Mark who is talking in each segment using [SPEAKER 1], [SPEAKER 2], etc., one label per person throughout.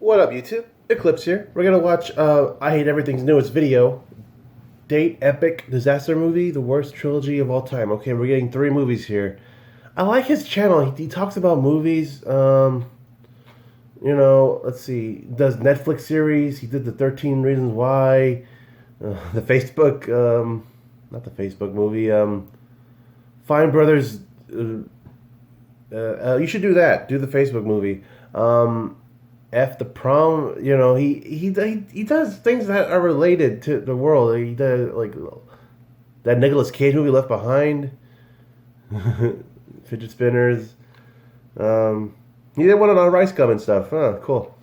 [SPEAKER 1] What up, YouTube? Eclipse here. We're gonna watch I Hate Everything's newest video. Date Epic Disaster Movie, the worst trilogy of all time. Okay, we're getting 3 movies here. I like his channel. He talks about movies. You know, let's see. Does Netflix series. He did the 13 Reasons Why. The Facebook, not the Facebook movie. Fine Brothers. You should do that. Do the Facebook movie. F the Prom, you know, he does things that are related to the world. He does like that Nicolas Cage movie Left Behind, fidget spinners. He did one on Rice Gum and stuff. Oh, cool.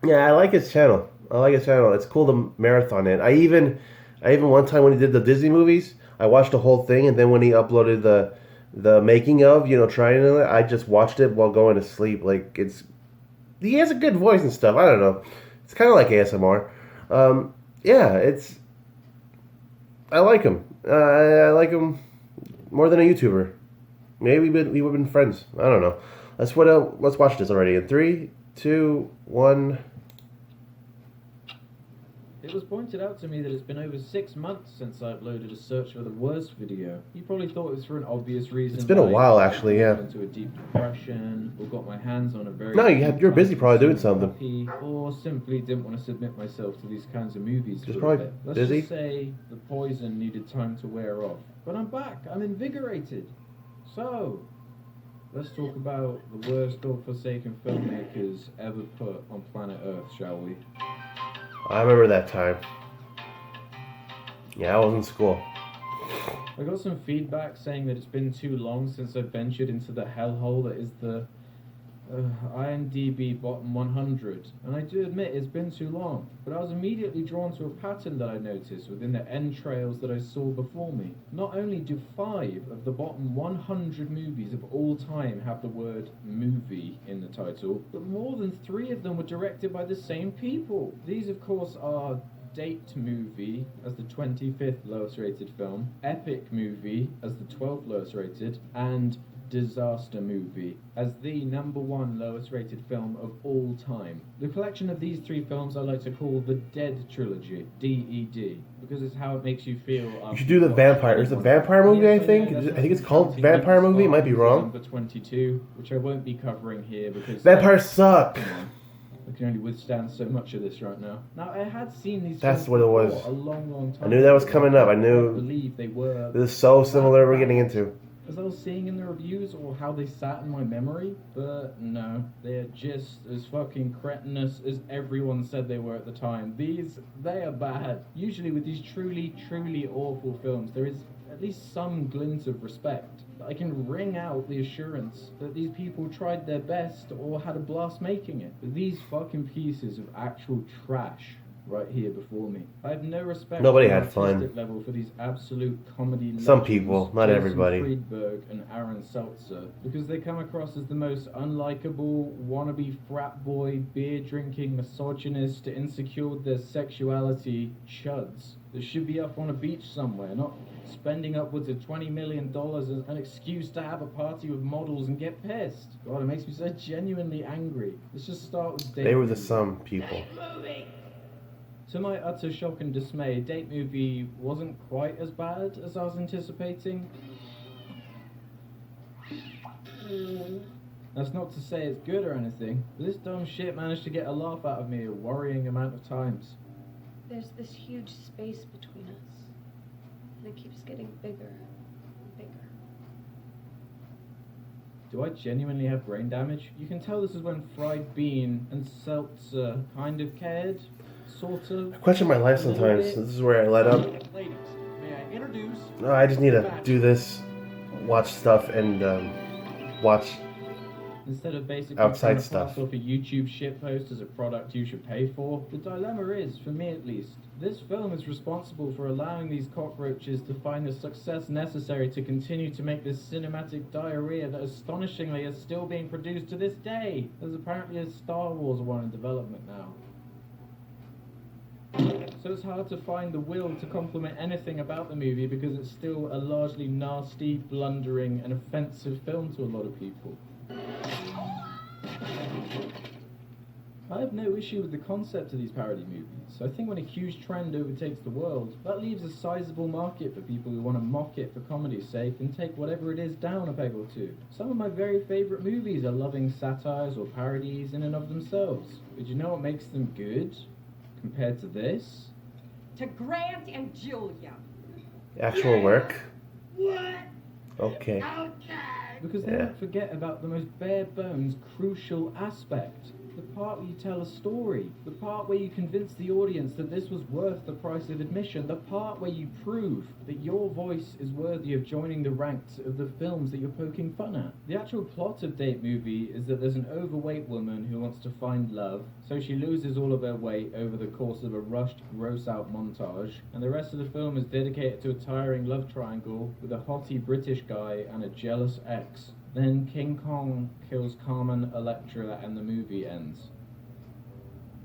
[SPEAKER 1] Yeah, I like his channel. It's cool to marathon it. I even one time when he did the Disney movies, I watched the whole thing, and then when he uploaded the making of, you know, trying it, I just watched it while going to sleep. Like, he has a good voice and stuff. I don't know. It's kind of like ASMR. Yeah, I like him. I like him more than a YouTuber. Maybe we would have been friends. I don't know. Let's watch this already. In 3, 2, 1.
[SPEAKER 2] It was pointed out to me that it's been over 6 months since I uploaded a search for the worst video. You probably thought it was for an obvious reason.
[SPEAKER 1] It's been a while, actually, yeah.
[SPEAKER 2] Into a deep depression, or got my hands on a very...
[SPEAKER 1] No, you're busy probably doing something.
[SPEAKER 2] Or simply didn't want to submit myself to these kinds of movies.
[SPEAKER 1] Just probably
[SPEAKER 2] Let's
[SPEAKER 1] busy.
[SPEAKER 2] just say the poison needed time to wear off. But I'm back. I'm invigorated. So, let's talk about the worst godforsaken filmmakers ever put on planet Earth, shall we?
[SPEAKER 1] I remember that time. Yeah, I was in school.
[SPEAKER 2] I got some feedback saying that it's been too long since I ventured into the hellhole that is the IMDb bottom 100. And I do admit it's been too long, but I was immediately drawn to a pattern that I noticed within the entrails that I saw before me. Not only do 5 of the bottom 100 movies of all time have the word movie in the title, but more than 3 of them were directed by the same people. These, of course, are Date Movie as the 25th lowest rated film, Epic Movie as the 12th lowest rated, and Disaster Movie as the #1 lowest rated film of all time. The collection of these 3 films I like to call the Dead Trilogy, DED, because it's how it makes you feel.
[SPEAKER 1] You should do the vampire. There's a vampire movie, I think. I think it's called Vampire Movie. It might be wrong.
[SPEAKER 2] Number 22, which I won't be covering here because
[SPEAKER 1] vampires suck.
[SPEAKER 2] I can only withstand so much of this right now. Now, I had seen these
[SPEAKER 1] That's
[SPEAKER 2] films
[SPEAKER 1] what it was.
[SPEAKER 2] a long time
[SPEAKER 1] I knew that was coming up. I
[SPEAKER 2] I
[SPEAKER 1] knew.
[SPEAKER 2] believe they were.
[SPEAKER 1] This is so similar. We're getting into.
[SPEAKER 2] As I was seeing in the reviews, or how they sat in my memory, but no, they're just as fucking cretinous as everyone said they were at the time. They are bad. Usually with these truly awful films, there is at least some glint of respect. I can wring out the assurance that these people tried their best or had a blast making it. But these fucking pieces of actual trash right here before me. I have no respect
[SPEAKER 1] Nobody
[SPEAKER 2] for the
[SPEAKER 1] had fun.
[SPEAKER 2] artistic level for these absolute comedy
[SPEAKER 1] Some
[SPEAKER 2] legends,
[SPEAKER 1] people, not
[SPEAKER 2] Jason
[SPEAKER 1] everybody.
[SPEAKER 2] Friedberg and Aaron Seltzer, because they come across as the most unlikable, wannabe frat boy, beer drinking, misogynist, insecure with their sexuality chuds that should be up on a beach somewhere, not spending upwards of $20 million as an excuse to have a party with models and get pissed. God, it makes me so genuinely angry. Let's just start with Date
[SPEAKER 1] They were the
[SPEAKER 2] Movie.
[SPEAKER 1] some people.
[SPEAKER 2] To my utter shock and dismay, Date Movie wasn't quite as bad as I was anticipating. That's not to say it's good or anything, but this dumb shit managed to get a laugh out of me a worrying amount of times.
[SPEAKER 3] There's this huge space between us, and it keeps getting bigger and bigger.
[SPEAKER 2] Do I genuinely have brain damage? You can tell this is when Fried Bean and Seltzer kind of cared, sort of.
[SPEAKER 1] I question my life sometimes. This is where I let up.
[SPEAKER 2] Ladies, may I introduce?
[SPEAKER 1] No, I just need to do this, watch stuff, and watch.
[SPEAKER 2] Instead of basically
[SPEAKER 1] outside
[SPEAKER 2] trying to
[SPEAKER 1] stuff.
[SPEAKER 2] pass off a YouTube shitpost as a product you should pay for, the dilemma is, for me at least, this film is responsible for allowing these cockroaches to find the success necessary to continue to make this cinematic diarrhea that astonishingly is still being produced to this day. There's apparently a Star Wars one in development now. So it's hard to find the will to compliment anything about the movie because it's still a largely nasty, blundering, and offensive film to a lot of people. I have no issue with the concept of these parody movies. I think when a huge trend overtakes the world, that leaves a sizable market for people who want to mock it for comedy's sake and take whatever it is down a peg or two. Some of my very favourite movies are loving satires or parodies in and of themselves. But you know what makes them good compared to this?
[SPEAKER 4] To Grant and Julia.
[SPEAKER 1] Actual work.
[SPEAKER 4] What?
[SPEAKER 1] Okay.
[SPEAKER 2] Because they
[SPEAKER 1] Yeah.
[SPEAKER 2] don't forget about the most bare bones, crucial aspect. The part where you tell a story. The part where you convince the audience that this was worth the price of admission. The part where you prove that your voice is worthy of joining the ranks of the films that you're poking fun at. The actual plot of Date Movie is that there's an overweight woman who wants to find love, so she loses all of her weight over the course of a rushed, gross-out montage, and the rest of the film is dedicated to a tiring love triangle with a hottie British guy and a jealous ex. Then King Kong kills Carmen Electra and the movie ends.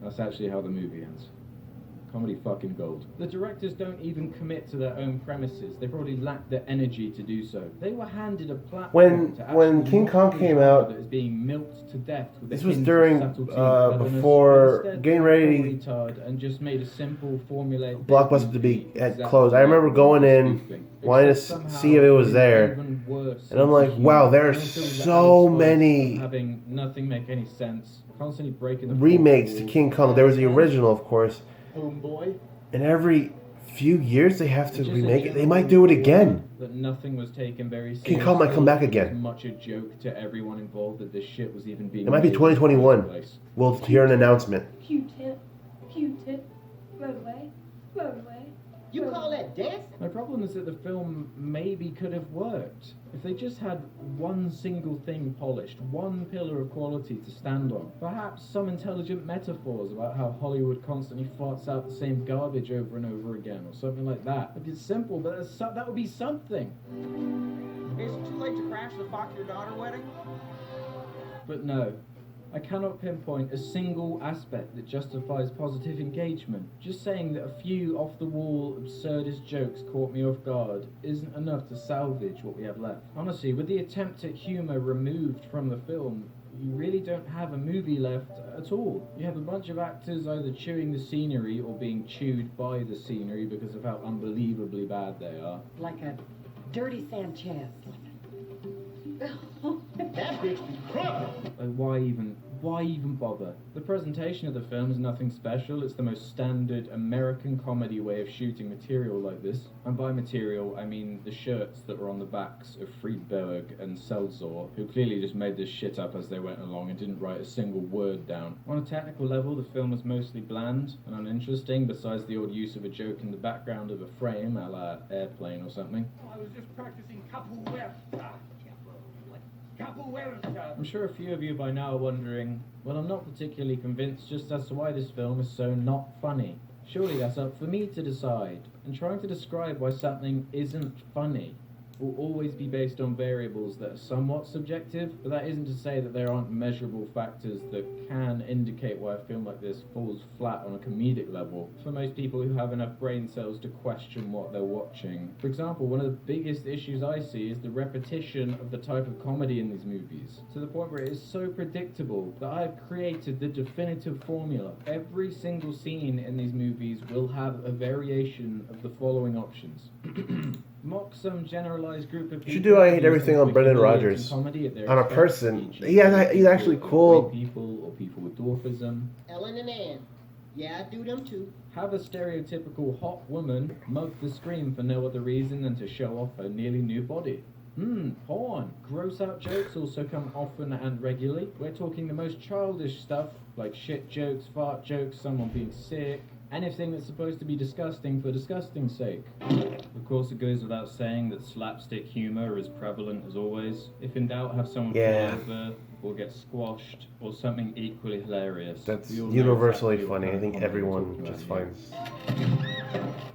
[SPEAKER 2] That's actually how the movie ends. Comedy fucking gold. The directors don't even commit to their own premises. They probably lack the energy to do so. They were handed a platform to
[SPEAKER 1] When
[SPEAKER 2] actually
[SPEAKER 1] King Kong
[SPEAKER 2] mock
[SPEAKER 1] came
[SPEAKER 2] the genre
[SPEAKER 1] out,
[SPEAKER 2] that is being milked to death with
[SPEAKER 1] this
[SPEAKER 2] a
[SPEAKER 1] was
[SPEAKER 2] hint
[SPEAKER 1] during,
[SPEAKER 2] of subtlety and cleverness,
[SPEAKER 1] before
[SPEAKER 2] but instead
[SPEAKER 1] getting
[SPEAKER 2] they
[SPEAKER 1] ready-
[SPEAKER 2] were retard and just made a simple formulaic
[SPEAKER 1] Blockbuster to be at
[SPEAKER 2] exactly
[SPEAKER 1] close. I remember
[SPEAKER 2] like
[SPEAKER 1] going in,
[SPEAKER 2] spoofing,
[SPEAKER 1] wanting to
[SPEAKER 2] except somehow
[SPEAKER 1] see if it was there,
[SPEAKER 2] even worse
[SPEAKER 1] and I'm like,
[SPEAKER 2] sense of
[SPEAKER 1] wow,
[SPEAKER 2] humor.
[SPEAKER 1] there's
[SPEAKER 2] And also the
[SPEAKER 1] so
[SPEAKER 2] added spice
[SPEAKER 1] many
[SPEAKER 2] of having nothing make any sense, constantly breaking the
[SPEAKER 1] remakes to
[SPEAKER 2] fourth
[SPEAKER 1] King
[SPEAKER 2] wall.
[SPEAKER 1] Kong. There was the original, of course,
[SPEAKER 5] Homeboy.
[SPEAKER 1] and every few years they have to
[SPEAKER 2] It's just a
[SPEAKER 1] remake it. They
[SPEAKER 2] general
[SPEAKER 1] might do it
[SPEAKER 2] order
[SPEAKER 1] again.
[SPEAKER 2] That nothing was taken very seriously.
[SPEAKER 1] King Kong might come back
[SPEAKER 2] It was
[SPEAKER 1] again.
[SPEAKER 2] much a joke to everyone involved that this shit was even being
[SPEAKER 1] It might be
[SPEAKER 2] made in the first
[SPEAKER 1] 2021.
[SPEAKER 2] place.
[SPEAKER 1] We'll hear an announcement.
[SPEAKER 3] Q-tip, Q-tip, float away, float away.
[SPEAKER 5] You call that dancing?
[SPEAKER 2] My problem is that the film maybe could have worked if they just had one single thing polished, one pillar of quality to stand on. Perhaps some intelligent metaphors about how Hollywood constantly farts out the same garbage over and over again, or something like that. It's simple, but that would be something.
[SPEAKER 5] Is it too late to crash the fuck your daughter wedding?
[SPEAKER 2] But no, I cannot pinpoint a single aspect that justifies positive engagement. Just saying that a few off-the-wall, absurdist jokes caught me off guard isn't enough to salvage what we have left. Honestly, with the attempt at humour removed from the film, you really don't have a movie left at all. You have a bunch of actors either chewing the scenery or being chewed by the scenery because of how unbelievably bad they are.
[SPEAKER 4] Like a dirty Sanchez.
[SPEAKER 5] That bitch be crumping.
[SPEAKER 2] Like, why even bother? The presentation of the film is nothing special. It's the most standard American comedy way of shooting material like this. And by material, I mean the shirts that were on the backs of Friedberg and Selzor, who clearly just made this shit up as they went along and didn't write a single word down. On a technical level, the film is mostly bland and uninteresting, besides the odd use of a joke in the background of a frame, a la Airplane or something.
[SPEAKER 5] I was just practicing capoeira.
[SPEAKER 2] I'm sure a few of you by now are wondering, well, I'm not particularly convinced just as to why this film is so not funny. Surely that's up for me to decide, and trying to describe why something isn't funny will always be based on variables that are somewhat subjective, but that isn't to say that there aren't measurable factors that can indicate why a film like this falls flat on a comedic level for most people who have enough brain cells to question what they're watching. For example, one of the biggest issues I see is the repetition of the type of comedy in these movies, to the point where it is so predictable that I've created the definitive formula. Every single scene in these movies will have a variation of the following options. Mock some generalized group of people.
[SPEAKER 1] You should do I Hate
[SPEAKER 2] using
[SPEAKER 1] Everything on
[SPEAKER 2] quick
[SPEAKER 1] Brendan
[SPEAKER 2] words and
[SPEAKER 1] Rodgers.
[SPEAKER 2] comedy at their
[SPEAKER 1] On a
[SPEAKER 2] expense,
[SPEAKER 1] person.
[SPEAKER 2] e.g.
[SPEAKER 1] He's actually
[SPEAKER 2] people,
[SPEAKER 1] cool.
[SPEAKER 2] white people or people with dwarfism.
[SPEAKER 5] Ellen and Ann. Yeah, I do them too.
[SPEAKER 2] Have a stereotypical hot woman mug the screen for no other reason than to show off her nearly new body. Porn. Gross out jokes also come often and regularly. We're talking the most childish stuff, like shit jokes, fart jokes, someone being sick, anything that's supposed to be disgusting for disgusting's sake. Of course, it goes without saying that slapstick humor is prevalent as always. If in doubt, have someone
[SPEAKER 1] Yeah.
[SPEAKER 2] fall over or get squashed or something equally hilarious.
[SPEAKER 1] That's
[SPEAKER 2] We all know
[SPEAKER 1] universally
[SPEAKER 2] exactly what
[SPEAKER 1] funny. I
[SPEAKER 2] kind of
[SPEAKER 1] think
[SPEAKER 2] comedy we're
[SPEAKER 1] everyone
[SPEAKER 2] talking
[SPEAKER 1] just
[SPEAKER 2] about here.
[SPEAKER 1] finds.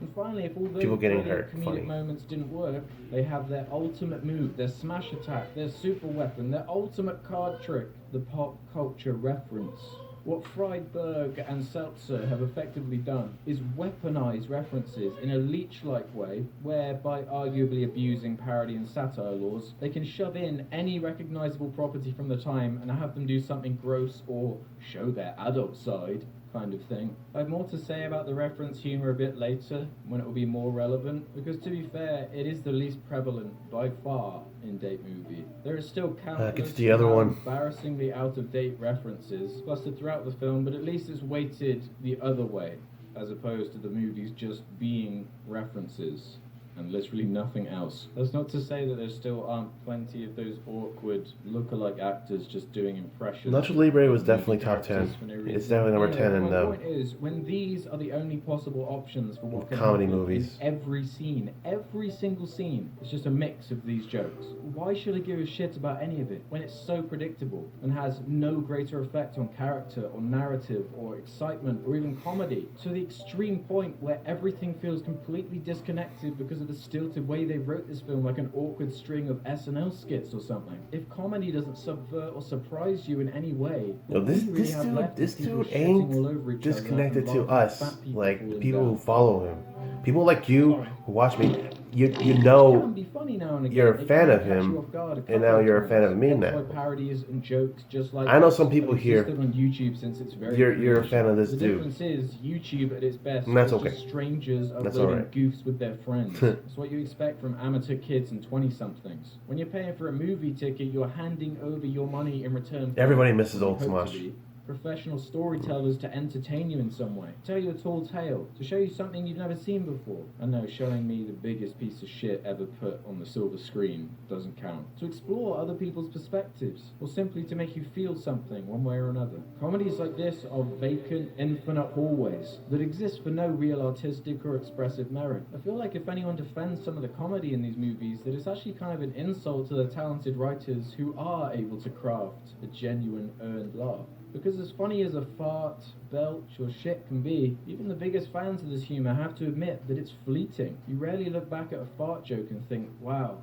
[SPEAKER 2] And finally, if all those
[SPEAKER 1] People getting
[SPEAKER 2] brilliant
[SPEAKER 1] hurt,
[SPEAKER 2] comedic
[SPEAKER 1] funny.
[SPEAKER 2] moments didn't work, they have their ultimate move, their smash attack, their super weapon, their ultimate card trick, the pop culture reference. What Friedberg and Seltzer have effectively done is weaponize references in a leech-like way, where by arguably abusing parody and satire laws, they can shove in any recognizable property from the time and have them do something gross or show their adult side, kind of thing. I have more to say about the reference humour a bit later, when it will be more relevant, because to be fair, it is the least prevalent, by far, in Date Movie. There is still countless
[SPEAKER 1] Gets the other one.
[SPEAKER 2] embarrassingly out-of-date references clustered throughout the film, but at least it's weighted the other way, as opposed to the movies just being references and literally nothing else. That's not to say that there still aren't plenty of those awkward look-alike actors just doing impressions.
[SPEAKER 1] Nacho Libre was
[SPEAKER 2] of
[SPEAKER 1] definitely
[SPEAKER 2] movie
[SPEAKER 1] top 10.
[SPEAKER 2] characters for no reason.
[SPEAKER 1] It's definitely number 10 in
[SPEAKER 2] my
[SPEAKER 1] the
[SPEAKER 2] point is, when these are the only possible options for what can
[SPEAKER 1] comedy
[SPEAKER 2] happen
[SPEAKER 1] movies.
[SPEAKER 2] in every scene, every single scene, it's just a mix of these jokes. Why should I give a shit about any of it when it's so predictable and has no greater effect on character or narrative or excitement or even comedy, to the extreme point where everything feels completely disconnected because of the stilted way they wrote this film, like an awkward string of SNL skits or something. If comedy doesn't subvert or surprise you in any way,
[SPEAKER 1] No,
[SPEAKER 2] what
[SPEAKER 1] this
[SPEAKER 2] we really
[SPEAKER 1] this
[SPEAKER 2] have
[SPEAKER 1] dude
[SPEAKER 2] left
[SPEAKER 1] this
[SPEAKER 2] is people
[SPEAKER 1] dude
[SPEAKER 2] shitting all
[SPEAKER 1] ain't
[SPEAKER 2] over each other
[SPEAKER 1] disconnected
[SPEAKER 2] and
[SPEAKER 1] to
[SPEAKER 2] laughing
[SPEAKER 1] us,
[SPEAKER 2] at fat people
[SPEAKER 1] like
[SPEAKER 2] falling
[SPEAKER 1] people
[SPEAKER 2] down.
[SPEAKER 1] who follow him. People like you
[SPEAKER 2] Sorry.
[SPEAKER 1] who watch me, you
[SPEAKER 2] It can
[SPEAKER 1] know
[SPEAKER 2] be funny now and again.
[SPEAKER 1] you're a
[SPEAKER 2] It
[SPEAKER 1] fan
[SPEAKER 2] can
[SPEAKER 1] of
[SPEAKER 2] catch
[SPEAKER 1] him,
[SPEAKER 2] you off guard a
[SPEAKER 1] and
[SPEAKER 2] couple
[SPEAKER 1] now
[SPEAKER 2] of
[SPEAKER 1] you're a
[SPEAKER 2] times.
[SPEAKER 1] fan of me
[SPEAKER 2] That's
[SPEAKER 1] now.
[SPEAKER 2] why parodies and jokes just like
[SPEAKER 1] I know
[SPEAKER 2] this
[SPEAKER 1] some people
[SPEAKER 2] have
[SPEAKER 1] here,
[SPEAKER 2] existed on YouTube since its very
[SPEAKER 1] you're a
[SPEAKER 2] creation.
[SPEAKER 1] fan of this
[SPEAKER 2] The
[SPEAKER 1] dude.
[SPEAKER 2] difference is YouTube at its best
[SPEAKER 1] And that's
[SPEAKER 2] is
[SPEAKER 1] okay.
[SPEAKER 2] just strangers
[SPEAKER 1] That's
[SPEAKER 2] uploading
[SPEAKER 1] alright.
[SPEAKER 2] goofs with their friends. It's what you expect from amateur kids and 20-somethings. When you're paying for a movie ticket, you're handing over your money in return for
[SPEAKER 1] Everybody misses
[SPEAKER 2] what you
[SPEAKER 1] Old
[SPEAKER 2] hope to
[SPEAKER 1] Smosh.
[SPEAKER 2] be professional storytellers to entertain you in some way, tell you a tall tale, to show you something you've never seen before. And no, showing me the biggest piece of shit ever put on the silver screen doesn't count. To explore other people's perspectives, or simply to make you feel something one way or another. Comedies like this are vacant, infinite hallways that exist for no real artistic or expressive merit. I feel like if anyone defends some of the comedy in these movies, that it's actually kind of an insult to the talented writers who are able to craft a genuine earned laugh. Because as funny as a fart, belch, or shit can be, even the biggest fans of this humour have to admit that it's fleeting. You rarely look back at a fart joke and think, wow,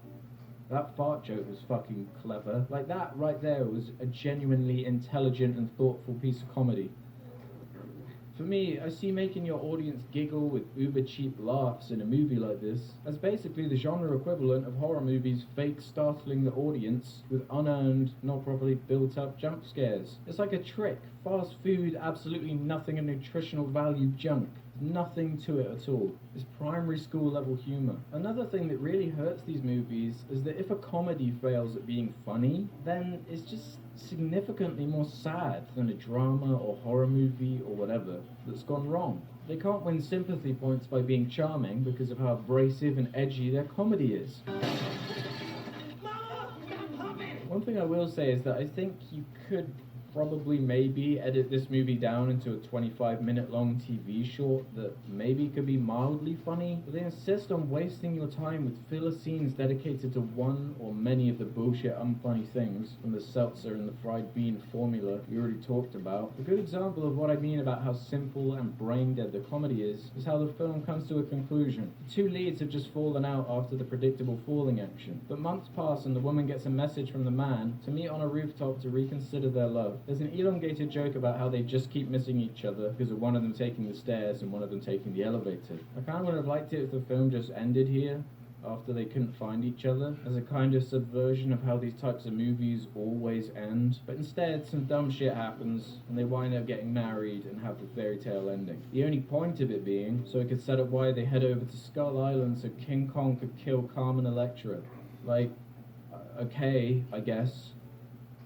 [SPEAKER 2] that fart joke was fucking clever. Like that right there was a genuinely intelligent and thoughtful piece of comedy. For me, I see making your audience giggle with uber cheap laughs in a movie like this as basically the genre equivalent of horror movies fake startling the audience with unearned, not properly built up jump scares. It's like a trick, fast food, absolutely nothing of nutritional value junk. Nothing to it at all. It's primary school level humour. Another thing that really hurts these movies is that if a comedy fails at being funny, then it's just significantly more sad than a drama or horror movie or whatever that's gone wrong. They can't win sympathy points by being charming because of how abrasive and edgy their comedy is. One thing I will say is that I think you could probably maybe edit this movie down into a 25-minute long TV short that maybe could be mildly funny, but they insist on wasting your time with filler scenes dedicated to one or many of the bullshit unfunny things from the seltzer and the fried bean formula we already talked about. A good example of what I mean about how simple and brain-dead the comedy is how the film comes to a conclusion. The two leads have just fallen out after the predictable falling action, but months pass and the woman gets a message from the man to meet on a rooftop to reconsider their love. There's an elongated joke about how they just keep missing each other because of one of them taking the stairs and one of them taking the elevator. I kind of would have liked it if the film just ended here, after they couldn't find each other, as a kind of subversion of how these types of movies always end. But instead, some dumb shit happens, and they wind up getting married and have the fairy tale ending. The only point of it being, so it could set up why they head over to Skull Island so King Kong could kill Carmen Electra. Like, okay, I guess.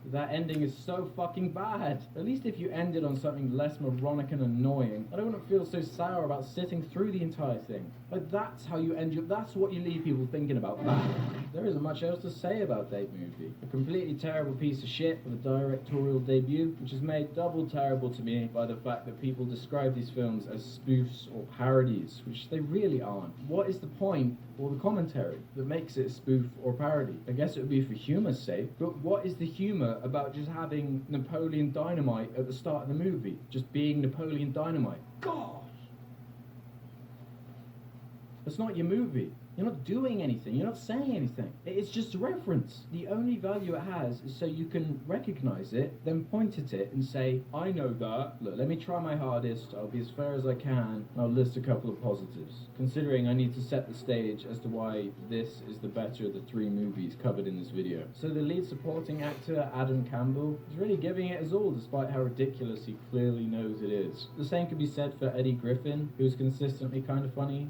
[SPEAKER 2] That ending is so fucking bad. At least if you ended on something less moronic and annoying, I don't feel so sour about sitting through the entire thing. Like, that's how you end that's what you leave people thinking about that. There isn't much else to say about Date Movie. A completely terrible piece of shit with a directorial debut, which is made double terrible to me by the fact that people describe these films as spoofs or parodies, which they really aren't. What is the point or the commentary that makes it a spoof or parody? I guess it would be for humor's sake, but what is the humor about just having Napoleon Dynamite at the start of the movie? Just being Napoleon Dynamite. God! It's not your movie. You're not doing anything. You're not saying anything. It's just a reference. The only value it has is so you can recognize it, then point at it and say, I know that. Look, let me try my hardest. I'll be as fair as I can. I'll list a couple of positives, considering I need to set the stage as to why this is the better of the three movies covered in this video. So the lead supporting actor, Adam Campbell, is really giving it his all despite how ridiculous he clearly knows it is. The same could be said for Eddie Griffin, who's consistently kind of funny.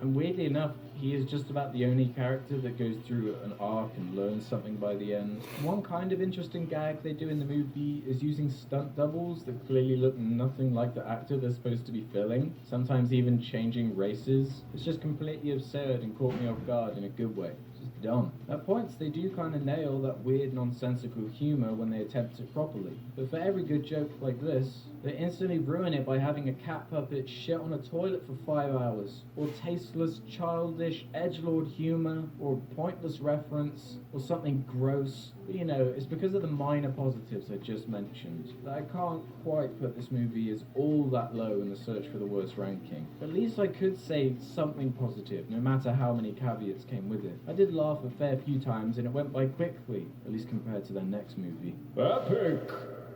[SPEAKER 2] And weirdly enough, he is just about the only character that goes through an arc and learns something by the end. One kind of interesting gag they do in the movie is using stunt doubles that clearly look nothing like the actor they're supposed to be filling, sometimes even changing races. It's just completely absurd and caught me off guard in a good way. Just dumb. At points, they do kind of nail that weird nonsensical humour when they attempt it properly. But for every good joke like this, they instantly ruin it by having a cat puppet shit on a toilet for 5 hours, or tasteless, childish, edgelord humour, or pointless reference, or something gross. But you know, it's because of the minor positives I just mentioned that I can't quite put this movie as all that low in the search for the worst ranking. At least I could say something positive, no matter how many caveats came with it. I did laugh a fair few times and it went by quickly, at least compared to their next movie. Epic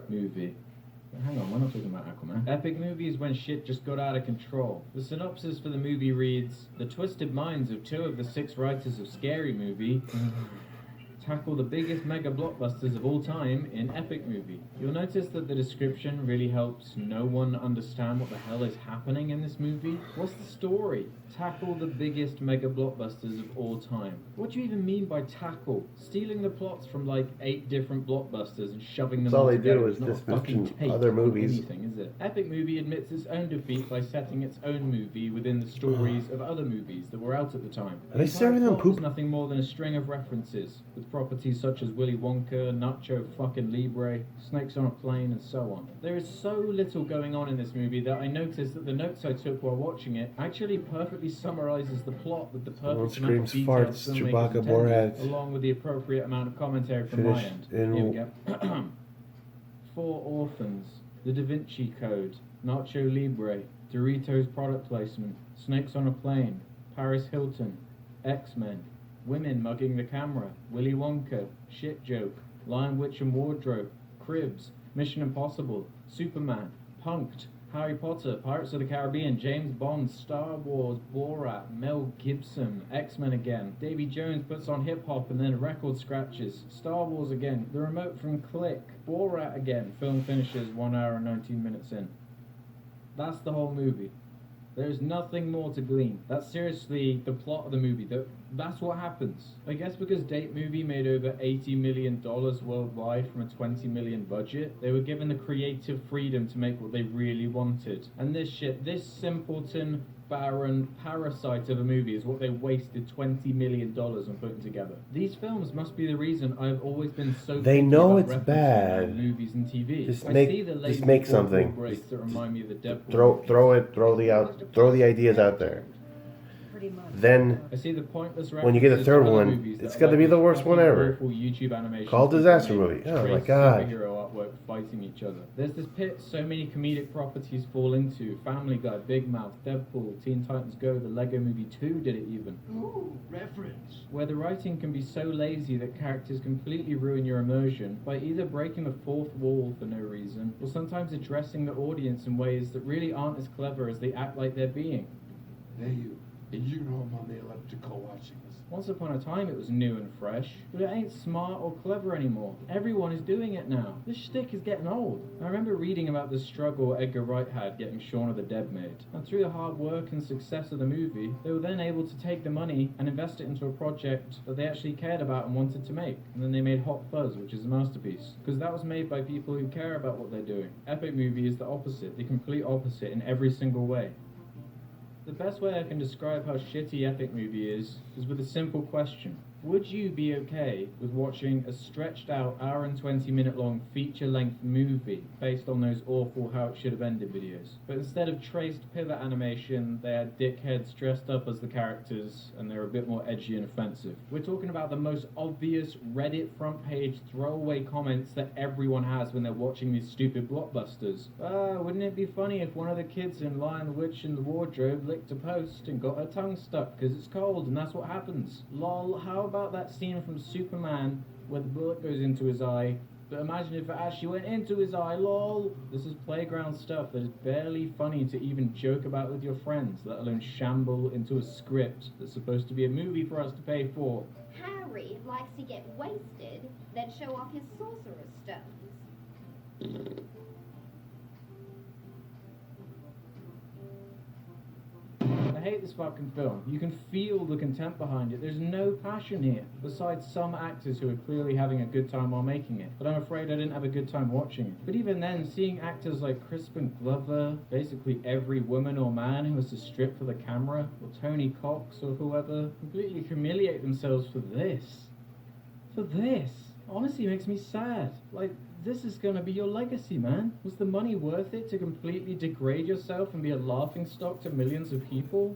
[SPEAKER 2] movie. Hang on, we're not talking about Aquaman. Epic movie is when shit just got out of control. The synopsis for the movie reads, the twisted minds of 2 of the 6 writers of Scary Movie tackle the biggest mega blockbusters of all time in Epic Movie. You'll notice that the description really helps no one understand what the hell is happening in this movie. What's the story? Tackle the biggest mega blockbusters of all time. What do you even mean by tackle? Stealing the plots from like 8 different blockbusters and shoving them
[SPEAKER 1] That's all they
[SPEAKER 2] together
[SPEAKER 1] do is
[SPEAKER 2] is not
[SPEAKER 1] just
[SPEAKER 2] a fucking
[SPEAKER 1] mention
[SPEAKER 2] take
[SPEAKER 1] other
[SPEAKER 2] on
[SPEAKER 1] movies.
[SPEAKER 2] anything, is it? Epic Movie admits its own defeat by setting its own movie within the stories of other movies that were out at the time.
[SPEAKER 1] Are they serving them
[SPEAKER 2] plot was
[SPEAKER 1] poop?
[SPEAKER 2] nothing more than a string of references, with properties such as Willy Wonka, Nacho fucking Libre, Snakes on a Plane, and so on. There is so little going on in this movie that I noticed that the notes I took while watching it actually perfectly summarizes the plot with the perfect amount of
[SPEAKER 1] screams
[SPEAKER 2] detail
[SPEAKER 1] farts,
[SPEAKER 2] filmmakers
[SPEAKER 1] Chewbacca,
[SPEAKER 2] intended,
[SPEAKER 1] Borat.
[SPEAKER 2] along with the appropriate amount of commentary from my
[SPEAKER 1] Finished
[SPEAKER 2] end.
[SPEAKER 1] in-
[SPEAKER 2] Here we go. 4 Orphans, The Da Vinci Code, Nacho Libre, Doritos product placement, Snakes on a Plane, Paris Hilton, X-Men, Women Mugging the Camera, Willy Wonka, Shit Joke, Lion, Witch and Wardrobe, Cribs, Mission Impossible, Superman, Punk'd, Harry Potter, Pirates of the Caribbean, James Bond, Star Wars, Borat, Mel Gibson, X-Men again, Davy Jones puts on hip-hop and then record scratches, Star Wars again, the remote from Click, Borat again, film finishes 1 hour and 19 minutes in. That's the whole movie. There's nothing more to glean. That's seriously the plot of the movie. That's what happens. I guess because Date Movie made over $80 million worldwide from a $20 million budget, they were given the creative freedom to make what they really wanted. And this shit, this simpleton, barren parasite of a movie is what they wasted $20 million on putting together. These films must be the reason I've always been so
[SPEAKER 1] They
[SPEAKER 2] picky
[SPEAKER 1] know
[SPEAKER 2] about
[SPEAKER 1] it's
[SPEAKER 2] referencing
[SPEAKER 1] bad.
[SPEAKER 2] them in movies and TV.
[SPEAKER 1] Just
[SPEAKER 2] I
[SPEAKER 1] make-
[SPEAKER 2] see the
[SPEAKER 1] just
[SPEAKER 2] lazy
[SPEAKER 1] make
[SPEAKER 2] corporate
[SPEAKER 1] something.
[SPEAKER 2] breaks
[SPEAKER 1] Just-
[SPEAKER 2] that remind me of the Deadpool
[SPEAKER 1] Throw
[SPEAKER 2] movies.
[SPEAKER 1] the ideas out there.
[SPEAKER 4] Pretty much.
[SPEAKER 1] Then
[SPEAKER 2] I see the pointless
[SPEAKER 1] when you get a
[SPEAKER 2] references
[SPEAKER 1] third
[SPEAKER 2] to other
[SPEAKER 1] one,
[SPEAKER 2] movies that
[SPEAKER 1] it's
[SPEAKER 2] are
[SPEAKER 1] got to be
[SPEAKER 2] like
[SPEAKER 1] the worst one
[SPEAKER 2] fucking
[SPEAKER 1] ever.
[SPEAKER 2] awful YouTube animations
[SPEAKER 1] Called
[SPEAKER 2] people
[SPEAKER 1] Disaster
[SPEAKER 2] make,
[SPEAKER 1] Movie. Oh my
[SPEAKER 2] trace
[SPEAKER 1] God.
[SPEAKER 2] Superhero artwork fighting each other. There's this pit so many comedic properties fall into. Family Guy, Big Mouth, Deadpool, Teen Titans Go, the Lego Movie 2 did it even.
[SPEAKER 5] Ooh, reference.
[SPEAKER 2] Where the writing can be so lazy that characters completely ruin your immersion by either breaking the fourth wall for no reason, or sometimes addressing the audience in ways that really aren't as clever as they act like they're being.
[SPEAKER 6] Hey, you know I'm on the elliptical watching this.
[SPEAKER 2] Once upon a time it was new and fresh, but it ain't smart or clever anymore. Everyone is doing it now. This shtick is getting old. I remember reading about the struggle Edgar Wright had getting Shaun of the Dead made. And through the hard work and success of the movie, they were then able to take the money and invest it into a project that they actually cared about and wanted to make. And then they made Hot Fuzz, which is a masterpiece. Because that was made by people who care about what they're doing. Epic Movie is the opposite, the complete opposite in every single way. The best way I can describe how shitty Epic Movie is with a simple question. Would you be okay with watching a stretched out hour and 20-minute long feature length movie based on those awful how it should have ended videos? But instead of traced pivot animation, they had dickheads dressed up as the characters and they're a bit more edgy and offensive. We're talking about the most obvious Reddit front page throwaway comments that everyone has when they're watching these stupid blockbusters. Wouldn't it be funny if one of the kids in Lion the Witch in the Wardrobe licked a post and got her tongue stuck because it's cold and that's what happens? Lol, how about that scene from Superman where the bullet goes into his eye? But imagine if it actually went into his eye, lol. This is playground stuff that is barely funny to even joke about with your friends, let alone shamble into a script that's supposed to be a movie for us to pay for.
[SPEAKER 7] Harry likes to get wasted, then show off his sorcerer's stones.
[SPEAKER 2] I hate this fucking film. You can feel the contempt behind it. There's no passion here, besides some actors who are clearly having a good time while making it. But I'm afraid I didn't have a good time watching it. But even then, seeing actors like Crispin Glover, basically every woman or man who has to strip for the camera, or Tony Cox or whoever, completely humiliate themselves for this. Honestly makes me sad. Like, this is gonna be your legacy, man. Was the money worth it to completely degrade yourself and be a laughingstock to millions of people?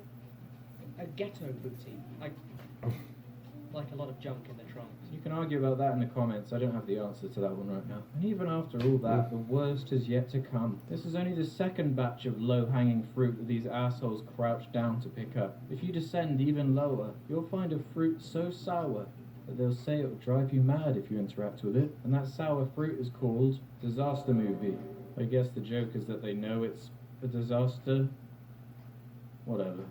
[SPEAKER 8] A ghetto booty. Like a lot of junk in the trunk.
[SPEAKER 2] You can argue about that in the comments. I don't have the answer to that one right now. And even after all that, the worst is yet to come. This is only the second batch of low-hanging fruit that these assholes crouch down to pick up. If you descend even lower, you'll find a fruit so sour that they'll say it'll drive you mad if you interact with it. And that sour fruit is called Disaster Movie. I guess the joke is that they know it's a disaster. Whatever.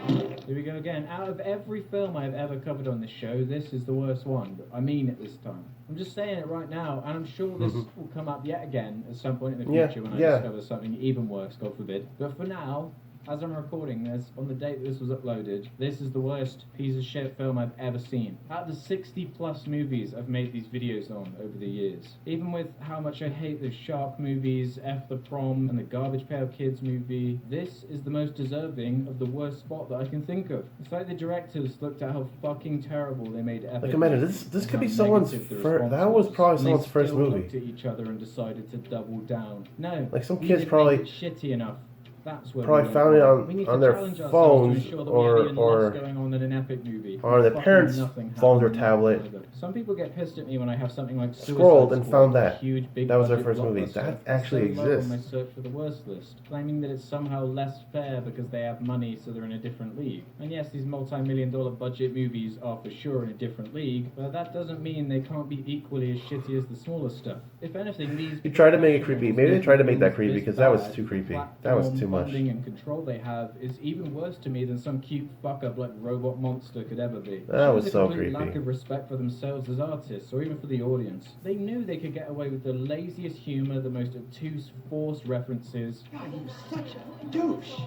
[SPEAKER 2] Here we go again. Out of every film I've ever covered on this show, this is the worst one. But I mean it this time. I'm just saying it right now, and I'm sure this will come up yet again at some point in the future when I discover something even worse, God forbid. But for now, as I'm recording this, on the date this was uploaded, this is the worst piece of shit film I've ever seen. Out of the 60 plus movies I've made these videos on over the years, even with how much I hate the shark movies, F the Prom, and the Garbage Pail Kids movie, this is the most deserving of the worst spot that I can think of. It's like the directors looked at how fucking terrible they made Epic.
[SPEAKER 1] Like, imagine, this could be someone's first, that was probably someone's first movie.
[SPEAKER 2] Looked at each other and decided to double down. No,
[SPEAKER 1] like some
[SPEAKER 2] we
[SPEAKER 1] kids
[SPEAKER 2] didn't
[SPEAKER 1] probably
[SPEAKER 2] make it shitty enough. That's where
[SPEAKER 1] probably
[SPEAKER 2] we
[SPEAKER 1] found it on their
[SPEAKER 2] challenge ourselves
[SPEAKER 1] phones
[SPEAKER 2] to ensure that we have even
[SPEAKER 1] or
[SPEAKER 2] less going on in an epic movie.
[SPEAKER 1] or their
[SPEAKER 2] Fucking
[SPEAKER 1] parents'
[SPEAKER 2] nothing
[SPEAKER 1] phones or
[SPEAKER 2] happened
[SPEAKER 1] tablet.
[SPEAKER 2] either. Some people get pissed at me when I have something like Suicide
[SPEAKER 1] Scrolled and
[SPEAKER 2] Squad,
[SPEAKER 1] found
[SPEAKER 2] a
[SPEAKER 1] that.
[SPEAKER 2] huge, big
[SPEAKER 1] That was their
[SPEAKER 2] budget
[SPEAKER 1] first movie.
[SPEAKER 2] blockbuster,
[SPEAKER 1] That
[SPEAKER 2] that's
[SPEAKER 1] actually
[SPEAKER 2] so low
[SPEAKER 1] exists.
[SPEAKER 2] on my search for the worst list, claiming that it's somehow less fair because they have money so they're in a different league. And yes, these multi-million-dollar budget movies are for sure in a different league, but that doesn't mean they can't be equally as shitty as the smaller stuff. If anything, these
[SPEAKER 1] You tried to make it creepy. Maybe they tried to make that creepy because that was too creepy. That was too much.
[SPEAKER 2] Bonding and control they have is even worse to me than some cute fuck-up like Robot Monster could ever be.
[SPEAKER 1] That was
[SPEAKER 2] Shows a
[SPEAKER 1] so
[SPEAKER 2] complete
[SPEAKER 1] creepy.
[SPEAKER 2] lack of respect for themselves as artists, or even for the audience. They knew they could get away with the laziest humor, the most obtuse, forced references,
[SPEAKER 6] God, you such a douche.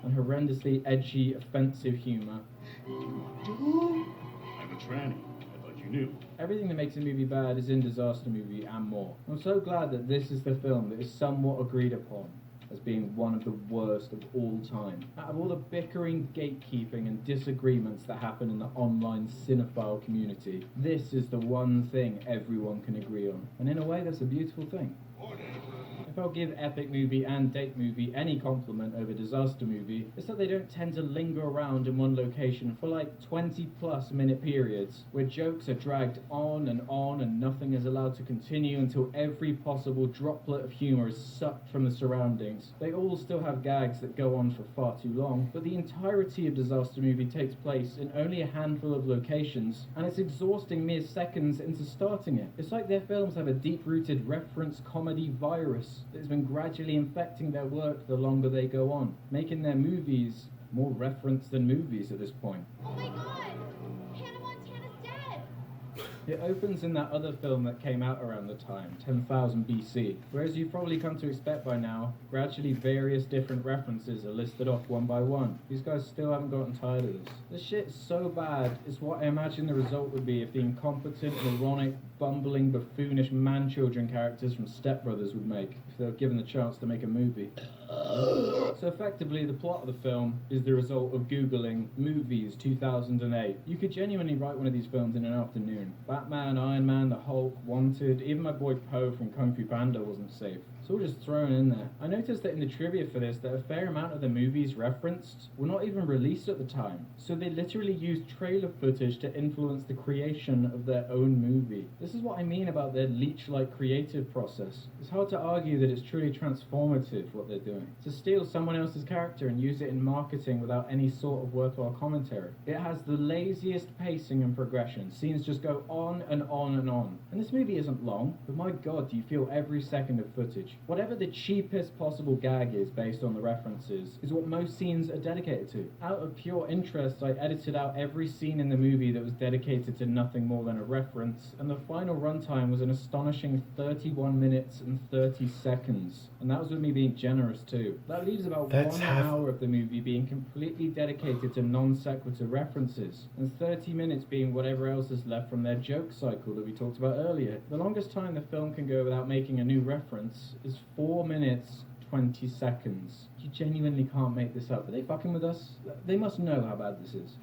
[SPEAKER 2] and horrendously edgy, offensive humor.
[SPEAKER 9] I'm a tranny. I thought you knew.
[SPEAKER 2] Everything that makes a movie bad is in Disaster Movie and more. I'm so glad that this is the film that is somewhat agreed upon as being one of the worst of all time. Out of all the bickering, gatekeeping and disagreements that happen in the online cinephile community, this is the one thing everyone can agree on. And in a way, that's a beautiful thing. If I'll give Epic Movie and Date Movie any compliment over Disaster Movie, it's that they don't tend to linger around in one location for like 20 plus minute periods, where jokes are dragged on and nothing is allowed to continue until every possible droplet of humour is sucked from the surroundings. They all still have gags that go on for far too long, but the entirety of Disaster Movie takes place in only a handful of locations, and it's exhausting mere seconds into starting it. It's like their films have a deep-rooted reference comedy virus that has been gradually infecting their work the longer they go on, making their movies more reference than movies at this point.
[SPEAKER 7] Oh my god! Hannah Montana's dead!
[SPEAKER 2] It opens in that other film that came out around the time, 10,000 BC, where as you've probably come to expect by now, gradually various different references are listed off one by one. These guys still haven't gotten tired of this. This shit's so bad, it's what I imagine the result would be if the incompetent, moronic, bumbling, buffoonish man-children characters from Step Brothers would make if they were given the chance to make a movie. So effectively, the plot of the film is the result of Googling movies 2008. You could genuinely write one of these films in an afternoon. Batman, Iron Man, the Hulk, Wanted, even my boy Poe from Kung Fu Panda wasn't safe. It's all just thrown in there. I noticed that in the trivia for this, that a fair amount of the movies referenced were not even released at the time. So they literally used trailer footage to influence the creation of their own movie. This is what I mean about their leech-like creative process. It's hard to argue that it's truly transformative what they're doing. To steal someone else's character and use it in marketing without any sort of worthwhile commentary. It has the laziest pacing and progression. Scenes just go on and on and on. And this movie isn't long, but my god, do you feel every second of footage. Whatever the cheapest possible gag is based on the references is what most scenes are dedicated to. Out of pure interest, I edited out every scene in the movie that was dedicated to nothing more than a reference, and the final runtime was an astonishing 31 minutes and 30 seconds. And that was with me being generous too. That leaves about 1 hour of the movie being completely dedicated to non sequitur references, and 30 minutes being whatever else is left from their joke cycle that we talked about earlier. The longest time the film can go without making a new reference is 4 minutes 20 seconds. You genuinely can't make this up. Are they fucking with us? They must know how bad this is.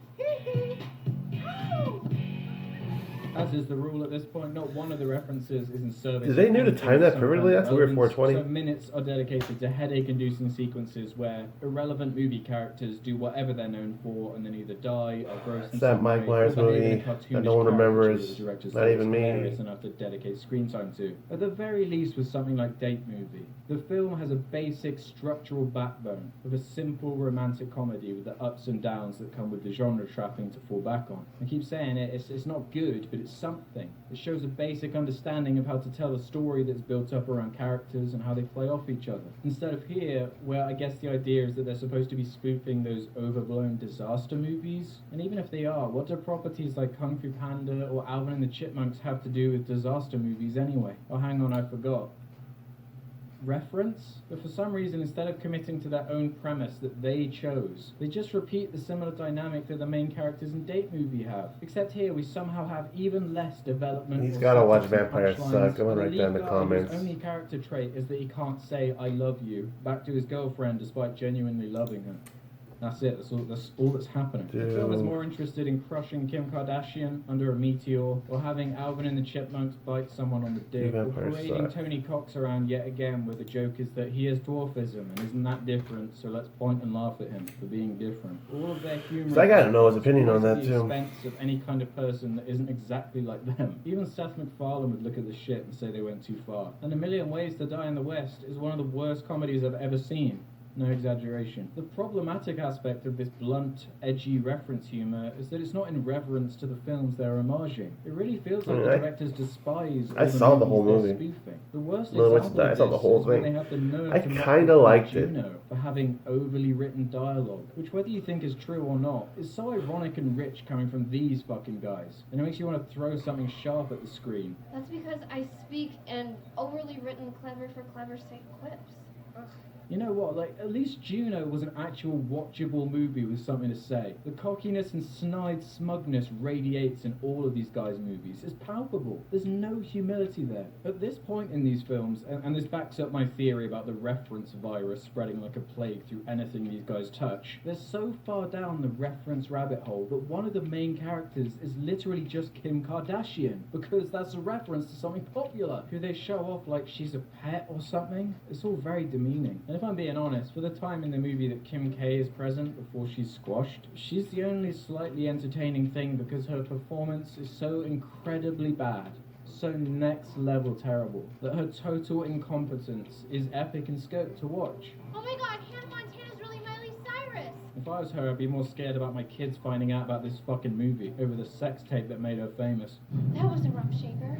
[SPEAKER 2] As is the rule at this point, not one of the references is in service.
[SPEAKER 1] Did they know to time that perfectly? That's weird. 420.
[SPEAKER 2] So minutes are dedicated to headache-inducing sequences where irrelevant movie characters do whatever they're known for and then either die or gross in
[SPEAKER 1] It's that
[SPEAKER 2] some
[SPEAKER 1] Mike
[SPEAKER 2] way, or
[SPEAKER 1] Myers
[SPEAKER 2] behave in a
[SPEAKER 1] movie
[SPEAKER 2] cartoonish
[SPEAKER 1] that no one remembers.
[SPEAKER 2] caricature that the directors
[SPEAKER 1] Not
[SPEAKER 2] thought
[SPEAKER 1] even
[SPEAKER 2] was
[SPEAKER 1] me.
[SPEAKER 2] hilarious enough to dedicate screen time to. At the very least, with something like Date Movie, the film has a basic structural backbone of a simple romantic comedy with the ups and downs that come with the genre trapping to fall back on. I keep saying it's not good, but it's something. It shows a basic understanding of how to tell a story that's built up around characters and how they play off each other. Instead of here, where I guess the idea is that they're supposed to be spoofing those overblown disaster movies. And even if they are, what do properties like Kung Fu Panda or Alvin and the Chipmunks have to do with disaster movies anyway? Oh, hang on, I forgot. Reference, but for some reason, instead of committing to their own premise that they chose, they just repeat the similar dynamic that the main characters in Date Movie have. Except here, we somehow have even less development.
[SPEAKER 1] He's
[SPEAKER 2] or
[SPEAKER 1] gotta watch
[SPEAKER 2] subtext and
[SPEAKER 1] Vampires
[SPEAKER 2] punchlines.
[SPEAKER 1] Suck. I'm gonna
[SPEAKER 2] And the
[SPEAKER 1] write that in the
[SPEAKER 2] lead guy,
[SPEAKER 1] comments.
[SPEAKER 2] whose only character trait is that he can't say "I love you" back to his girlfriend despite genuinely loving her. That's it. That's all that's happening. The film is more interested in crushing Kim Kardashian under a meteor, or having Alvin and the Chipmunks bite someone on the dick, or parading Tony Cox around yet again where the joke is that he has dwarfism and isn't that different, so let's point and laugh at him for being different. All of their humor.
[SPEAKER 1] So I gotta know his opinion on
[SPEAKER 2] at
[SPEAKER 1] that
[SPEAKER 2] the
[SPEAKER 1] too.
[SPEAKER 2] expense of any kind of person that isn't exactly like them. Even Seth MacFarlane would look at the shit and say they went too far. And A Million Ways to Die in the West is one of the worst comedies I've ever seen. No exaggeration. The problematic aspect of this blunt, edgy reference humor is that it's not in reverence to the films they're homaging. It really feels like the directors despise all
[SPEAKER 1] I saw the whole
[SPEAKER 2] movies they're
[SPEAKER 1] movie.
[SPEAKER 2] spoofing. The worst
[SPEAKER 1] No,
[SPEAKER 2] example
[SPEAKER 1] I
[SPEAKER 2] of
[SPEAKER 1] saw the
[SPEAKER 2] this
[SPEAKER 1] whole
[SPEAKER 2] is when
[SPEAKER 1] thing.
[SPEAKER 2] they have the nerve
[SPEAKER 1] I
[SPEAKER 2] to mock
[SPEAKER 1] kinda
[SPEAKER 2] the
[SPEAKER 1] liked it.
[SPEAKER 2] Juno for having overly written dialogue, which whether you think is true or not, is so ironic and rich coming from these fucking guys. And it makes you want to throw something sharp at the screen.
[SPEAKER 3] That's because I speak in overly written, clever for clever's sake quips. Ugh.
[SPEAKER 2] You know what, like, at least Juno was an actual watchable movie with something to say. The cockiness and snide smugness radiates in all of these guys' movies. It's palpable. There's no humility there. At this point in these films, and this backs up my theory about the reference virus spreading like a plague through anything these guys touch, they're so far down the reference rabbit hole that one of the main characters is literally just Kim Kardashian, because that's a reference to something popular, who they show off like she's a pet or something. It's all very demeaning. And if I'm being honest, for the time in the movie that Kim K is present before she's squashed, she's the only slightly entertaining thing because her performance is so incredibly bad, so next level terrible, that her total incompetence is epic in scope to watch.
[SPEAKER 7] Oh my god, Hannah Montana's really Miley Cyrus!
[SPEAKER 2] If I was her, I'd be more scared about my kids finding out about this fucking movie over the sex tape that made her famous.
[SPEAKER 3] That was a rough shaker.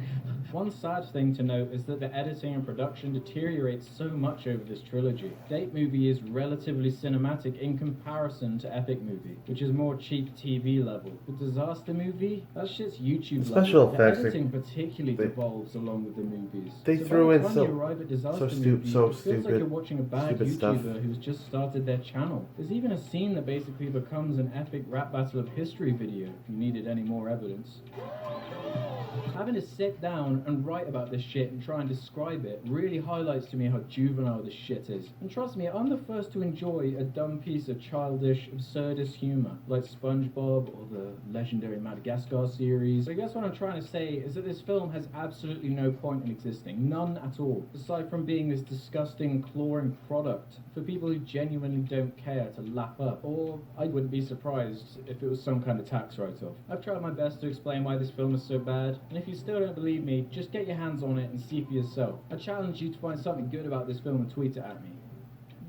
[SPEAKER 2] One sad thing to note is that the editing and production deteriorates so much over this trilogy. Date Movie is relatively cinematic in comparison to Epic Movie, which is more cheap TV level. But Disaster Movie, that shit's YouTube
[SPEAKER 1] Special
[SPEAKER 2] level.
[SPEAKER 1] effects,
[SPEAKER 2] The editing particularly
[SPEAKER 1] they-
[SPEAKER 2] devolves along with the movies.
[SPEAKER 1] They
[SPEAKER 2] so
[SPEAKER 1] threw
[SPEAKER 2] by
[SPEAKER 1] in
[SPEAKER 2] the time
[SPEAKER 1] so-
[SPEAKER 2] you arrive at Disaster
[SPEAKER 1] so
[SPEAKER 2] Movie,
[SPEAKER 1] so
[SPEAKER 2] it feels like
[SPEAKER 1] stupid-
[SPEAKER 2] you're watching a bad
[SPEAKER 1] stupid
[SPEAKER 2] YouTuber
[SPEAKER 1] stuff.
[SPEAKER 2] who's just started their channel. There's even a scene that basically becomes an epic rap battle of history video, if you needed any more evidence. Having to sit down and write about this shit and try and describe it really highlights to me how juvenile this shit is. And trust me, I'm the first to enjoy a dumb piece of childish, absurdist humour, like SpongeBob or the legendary Madagascar series. But I guess what I'm trying to say is that this film has absolutely no point in existing. None at all. Aside from being this disgusting, clawing product for people who genuinely don't care to lap up. Or I wouldn't be surprised if it was some kind of tax write-off. I've tried my best to explain why this film is so bad, and if you still don't believe me, just get your hands on it and see for yourself. I challenge you to find something good about this film and tweet it at me.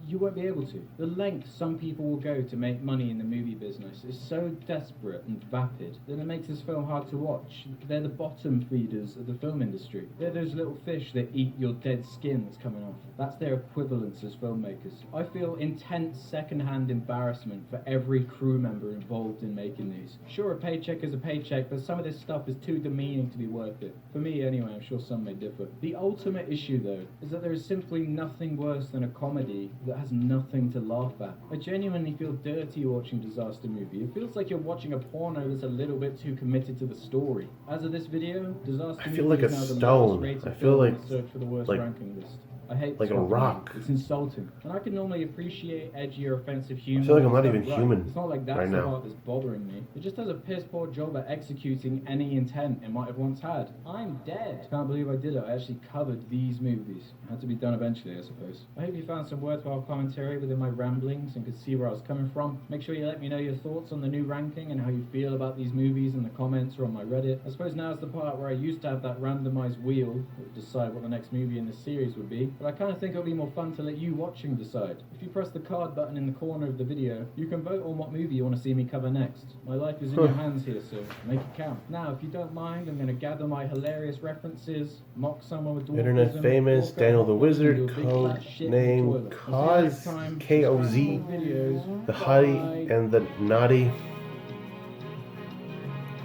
[SPEAKER 2] You won't be able to. The length some people will go to make money in the movie business is so desperate and vapid that it makes this film hard to watch. They're the bottom feeders of the film industry. They're those little fish that eat your dead skin that's coming off. That's their equivalence as filmmakers. I feel intense second-hand embarrassment for every crew member involved in making these. Sure, a paycheck is a paycheck, but some of this stuff is too demeaning to be worth it. For me, anyway, I'm sure some may differ. The ultimate issue, though, is that there is simply nothing worse than a comedy that has nothing to laugh at. I genuinely feel dirty watching Disaster Movie. It feels like you're watching a porno that's a little bit too committed to the story. As of this video, Disaster
[SPEAKER 1] I feel
[SPEAKER 2] Movie
[SPEAKER 1] like
[SPEAKER 2] is
[SPEAKER 1] a
[SPEAKER 2] now the
[SPEAKER 1] stone.
[SPEAKER 2] lowest rated
[SPEAKER 1] I feel
[SPEAKER 2] film
[SPEAKER 1] like-
[SPEAKER 2] in the search for the worst
[SPEAKER 1] like-
[SPEAKER 2] ranking list. I hate
[SPEAKER 1] like a
[SPEAKER 2] this fucking
[SPEAKER 1] rock.
[SPEAKER 2] movie. It's insulting. And I can normally appreciate edgy or offensive humor.
[SPEAKER 1] I feel like I'm
[SPEAKER 2] when
[SPEAKER 1] not
[SPEAKER 2] it's
[SPEAKER 1] even
[SPEAKER 2] done
[SPEAKER 1] human
[SPEAKER 2] It's not like that's
[SPEAKER 1] right
[SPEAKER 2] the
[SPEAKER 1] now.
[SPEAKER 2] part that's bothering me. It just does a piss poor job at executing any intent it might have once had. I'm dead. Can't believe I did it. I actually covered these movies. Had to be done eventually, I suppose. I hope you found some worthwhile commentary within my ramblings and could see where I was coming from. Make sure you let me know your thoughts on the new ranking and how you feel about these movies in the comments or on my Reddit. I suppose now's the part where I used to have that randomized wheel that would decide what the next movie in this series would be, but I kind of think it'll be more fun to let you watching decide. If you press the card button in the corner of the video, you can vote on what movie you want to see me cover next. My life is in your hands here, so make it count. Now, if you don't mind, I'm going to gather my hilarious references, mock someone with dwarfism,
[SPEAKER 1] Internet famous,
[SPEAKER 2] walk out
[SPEAKER 1] Daniel the
[SPEAKER 2] hot dogs, and
[SPEAKER 1] Wizard,
[SPEAKER 2] do a big
[SPEAKER 1] code
[SPEAKER 2] fat shit in the
[SPEAKER 1] name
[SPEAKER 2] toilet. I'll see you next
[SPEAKER 1] Cause,
[SPEAKER 2] time.
[SPEAKER 1] K-O-Z,
[SPEAKER 2] Subscribe to my videos.
[SPEAKER 1] the hottie
[SPEAKER 2] Bye.
[SPEAKER 1] and the naughty.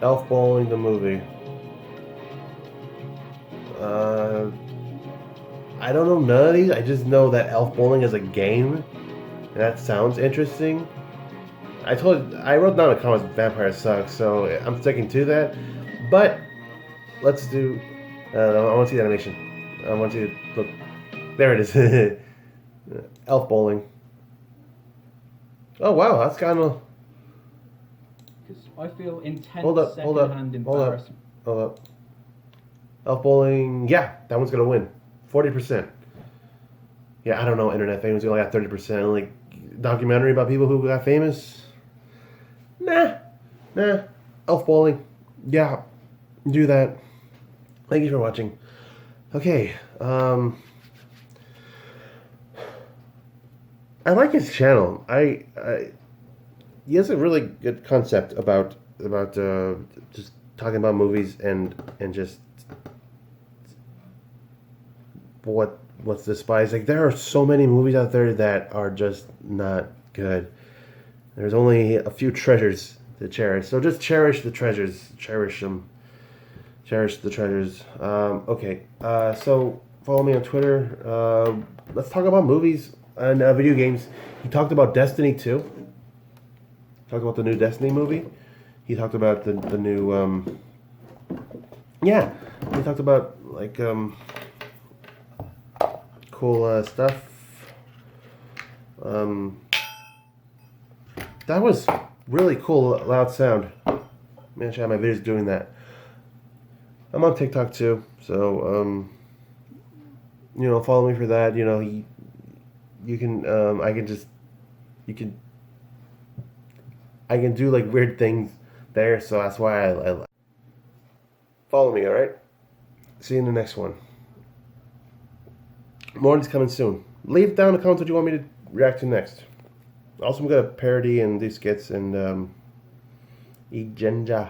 [SPEAKER 1] Elf Bowling the movie. I don't know none of these. I just know that Elf Bowling is a game, and that sounds interesting. I wrote down a comment, Vampire Sucks, so I'm sticking to that. But let's do. I want to see the animation. I want you to look. There it is. Elf Bowling. Oh wow, that's kind of.
[SPEAKER 2] I feel intense
[SPEAKER 1] Hold up,
[SPEAKER 2] second-hand embarrassment.
[SPEAKER 1] Hold up. Elf Bowling, yeah, that one's gonna win. 40%. Yeah, I don't know, internet famous, we only got 30%. Like, documentary about people who got famous? Nah. Elf Bowling, yeah, do that. Thank you for watching. Okay, I like his channel. He has a really good concept about just talking about movies and just what's despised. Like, there are so many movies out there that are just not good. There's only a few treasures to cherish. So just cherish the treasures. Cherish them. Cherish the treasures. Okay. So follow me on Twitter. Let's talk about movies and video games. He talked about Destiny 2. Talked about the new Destiny movie. He talked about the new yeah. He talked about like cool stuff. That was really cool, loud sound. Man, I should have my videos doing that. I'm on TikTok too, so follow me for that. You can I can do like weird things there, so that's why I follow me. All right. See you in the next one. More is coming soon. Leave down in the comments what you want me to react to next. Also, I'm gonna parody and do skits and eat ginger.